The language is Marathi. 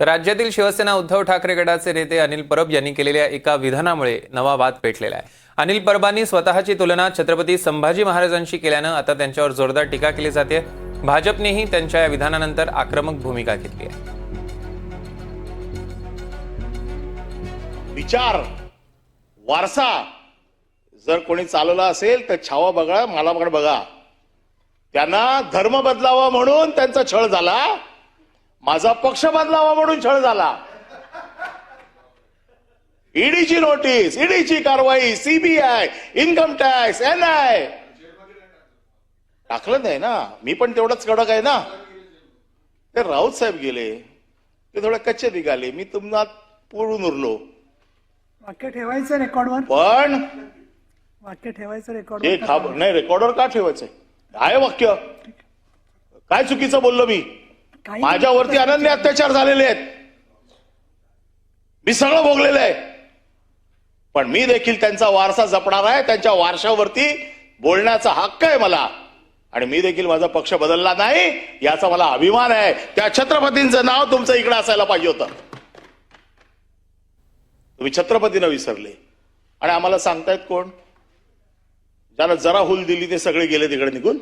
तर राज्यातील शिवसेना उद्धव ठाकरे गटाचे नेते अनिल परब यांनी केलेल्या एका विधानामुळे नवा वाद पेटलेला आहे। अनिल परबांनी स्वतःची तुलना छत्रपती संभाजी महाराजांशी केल्यानं आता त्यांच्यावर जोरदार टीका केली जाते। भाजपनेही त्यांच्या या विधानानंतर आक्रमक भूमिका घेतली आहे। विचार वारसा जर कोणी चालवला असेल तर छावा बघा, मला बघा। त्यांना धर्म बदलावा म्हणून त्यांचा छळ झाला, माझा पक्ष बदलावा म्हणून छळ झाला। ईडीची नोटीस, ईडीची कारवाई, सीबीआय, इन्कम टॅक्स, एनआय टाकलं नाही ना। मी पण तेवढंच कडक आहे ना। ते राऊत साहेब गेले, ते थोडे कच्चे निघाले, मी तुम्हाला पुरून उरलो। वाक्य ठेवायचं रेकॉर्डवर, पण वाक्य ठेवायचं हे रेकॉर्डवर नाही, रेकॉर्डवर का ठेवायचंय? आहे वाक्य, काय चुकीचं बोललो मी? काही माझ्यावरती अनन्य अत्याचार झालेले आहेत, मी सगळं भोगलेलं आहे, पण मी देखील त्यांचा वारसा जपणार आहे। त्यांच्या वारशावरती बोलण्याचा हक्क आहे मला, आणि मी देखील माझा पक्ष बदलला नाही याचा मला अभिमान आहे। त्या छत्रपतींचं नाव तुमचं इकडे असायला पाहिजे होतं, तुम्ही छत्रपतींना विसरले। आणि आम्हाला सांगतायत कोण? ज्याला जरा हुल दिली ते सगळे गेले तिकडे निघून।